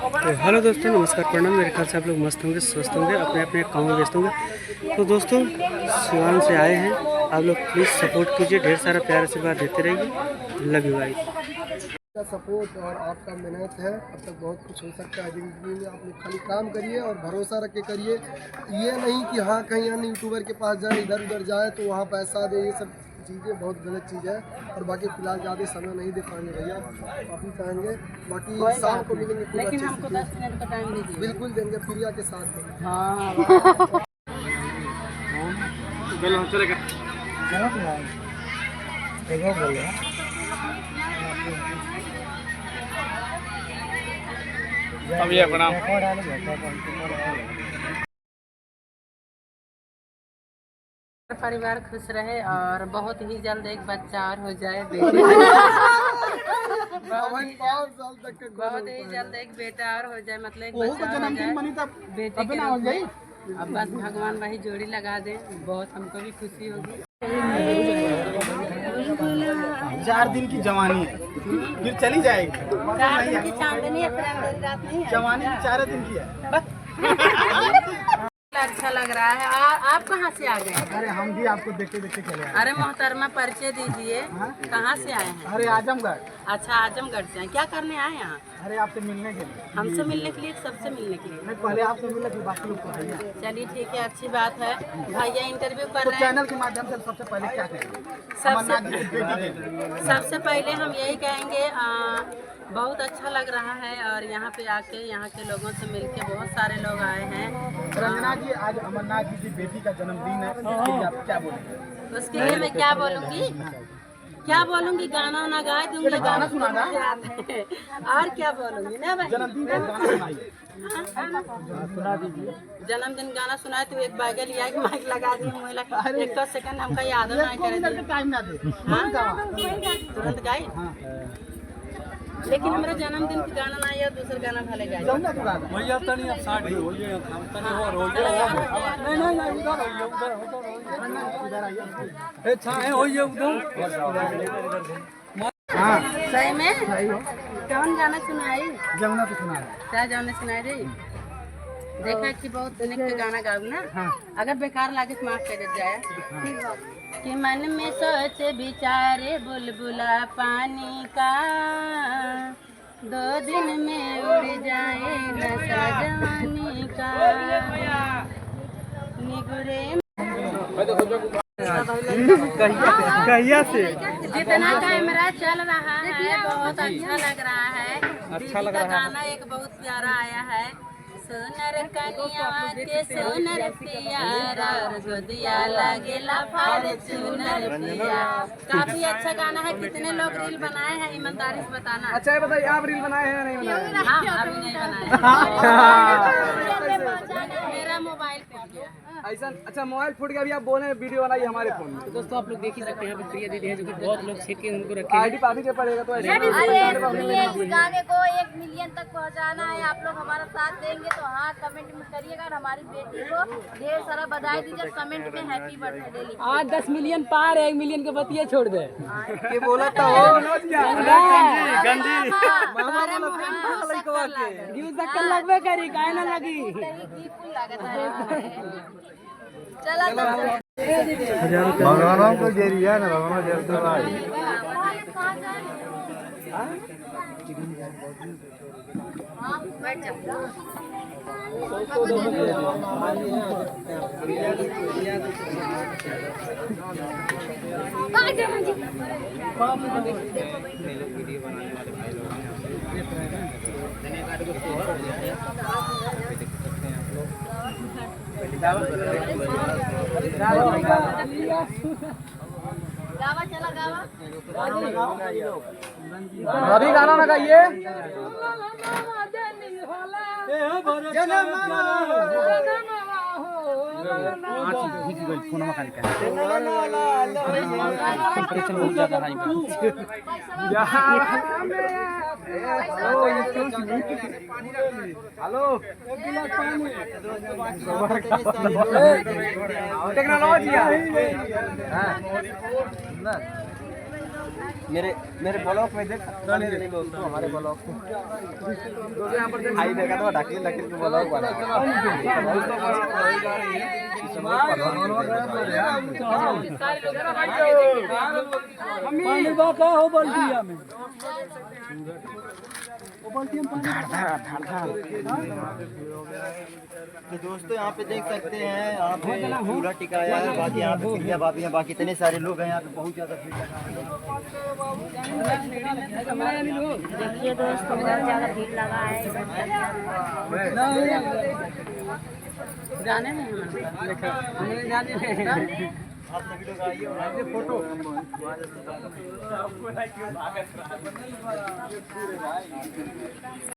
तो हेलो दोस्तों, नमस्कार, प्रणाम। मेरे ख्याल से आप लोग मस्त होंगे, स्वस्थ होंगे, अपने अपने काम में व्यस्त होंगे। तो दोस्तों, सिवान से आए हैं, आप लोग प्लीज़ सपोर्ट कीजिए, ढेर सारा प्यार आशीर्वाद देते रहिए। Love you guys. का सपोर्ट और आपका मेहनत है, अब तक बहुत कुछ हो सकता है जिंदगी में। आप लोग खाली काम करिए और भरोसा रख के करिए। ये नहीं कि हाँ कहीं अन्य यूट्यूबर के पास जाए, इधर उधर जाए तो वहाँ पैसा दे, ये सब चीज़ें बहुत गलत चीज़ है। और बाकी फिलहाल ज़्यादा समय नहीं दे पाएंगे भैया, काफ़ी चाहेंगे। बाकी शाम को मिलेंगे, लेकिन हमको 10 मिनट का टाइम दीजिए। बिल्कुल देंगे, प्रिया के साथ में। हाँ प्रणाम। परिवार खुश रहे और बहुत ही जल्द एक बच्चा और हो जाए। बहुत ही जल्द एक बेटा और हो जाए, मतलब एक बच्चा और हो जाए बेटे के रूप में। अब बस भगवान वही जोड़ी लगा दे, बहुत हमको भी खुशी होगी। 4 दिन की जवानी है, फिर चली जाएगी। 4 दिन की चांदनी है, फिर अगली रात नहीं है। जवानी 4 दिन की है। अच्छा लग रहा है। और आप कहाँ से आ गए? अरे हम भी आपको देखते देखते चले आए। अरे मोहतरमा, परिचय दीजिए, कहाँ से आए हैं? अरे आजमगढ़। अच्छा, आजमगढ़ से हैं। क्या करने आए यहाँ? अरे आपसे मिलने के लिए। हमसे मिलने के लिए, सबसे मिलने के लिए? मैं पहले आपसे मिला, फिर बाकी लोग को भैया। चलिए ठीक है, अच्छी बात है। भैया इंटरव्यू कर तो रहे हैं। चैनल के माध्यम से सबसे पहले क्या कहेंगे? सबसे पहले हम यही कहेंगे, बहुत अच्छा लग रहा है और यहाँ पे आके यहाँ के लोगों से मिलके बहुत सारे लोग आए हैं। रंजना जी, आज अमरनाथ जी की बेटी का जन्मदिन है, उसके लिए आप क्या बोलेंगे? उसके लिए मैं क्या बोलूँगी? क्या बोलूँगी? गाना वाना गा दूँगी। गाना सुनाना। और क्या बोलूँगी ना भाई? जन्मदिन का गाना सुनाइए। सुना दीजिए। जन्मदिन गाना सुनाए तो एक बाइक लिया के माइक लगा दी, मुझे एक सेकंड हमका याद नहीं करे। टाइम ना दे, तुरंत गाई। लेकिन हमारा जन्मदिन के गाना ना या दूसरा गाना भले गाए। भैया तनी अब साड़ी हो गई, तनी और हो गई। नहीं उधर आइए। ए छाए होइए उधर। हां सही में कौन गाना सुनाई? जमुना पे सुना है। क्या जाने सुनाई रे? देखा कि बहुत निक के गाना गाऊ ना। अगर बेकार लागे तो माफ कर जाए। कि मन में सोच विचारे बुलबुला पानी का, 2 दिन में उड़ जाए नशा जवानी का। निगुरे कहिया से जितना कैमरा चल रहा है बहुत अच्छा लग रहा है। अच्छा लग रहा है। गाना एक बहुत प्यारा आया है, सोनर कनिया के सोनर पियारा, गोदिया लगेला फॉर्च्यूनर पिया। काफी अच्छा गाना है। कितने लोग रील बनाए हैं, ईमानदारी से बताना। अच्छा बताइए, आप रील बनाए हैं या नहीं बनाए? हाँ, अभी नहीं बनाए। मेरा मोबाइल पे गया। ऐसा? अच्छा, मोबाइल फूट गया, अभी आप बोले वीडियो बनाइए हमारे फोन में। तो दोस्तों, आप लोग देख ही सकते हैं, यहाँ पे प्रिया दीदी है जो कि बहुत लोग छेके उनको रखे हैं। आईडी पानी के पड़ेगा तो ऐसे इस गाने को 1 मिलियन तक पहुंचाना है। आप लोग हमारा साथ देंगे तो हाँ कमेंट में करिएगा और हमारी बेटी को ढेर सारा बधाई दीजिए। कमेंट में हैप्पी बर्थडे लिखिए। आज 10 मिलियन पार है, 1 मिलियन के बतिया छोड़ दे। के बोला था वो गंजी यूज शक्कर लगबे करी, काहे ना लगी। चला भगवान को दे दिया ना, भगवान दे तो गावा चला गावा। अभी गाना ना गाइए। टेम्परेचर बहुत ज्यादा हाई है। हेलो, टेक्नोलॉजी मेरे ब्लॉग में देख दोस्तों हमारे ब्लॉग आई देखा तो ढकील के ब्लॉग बना हो बल्टिया में तो दोस्तों यहाँ पे देख सकते हैं यहाँ पे पूरा टिकाया है। बाकी यहाँ पे भैया भाभी हैं, बाकी इतने सारे लोग हैं यहाँ पे, बहुत ज़्यादा भीड़ लगा है। देखिए दोस्तों बहुत ज़्यादा भीड़ लगा है जाने में आप सभी लोग आइए और आइए फोटो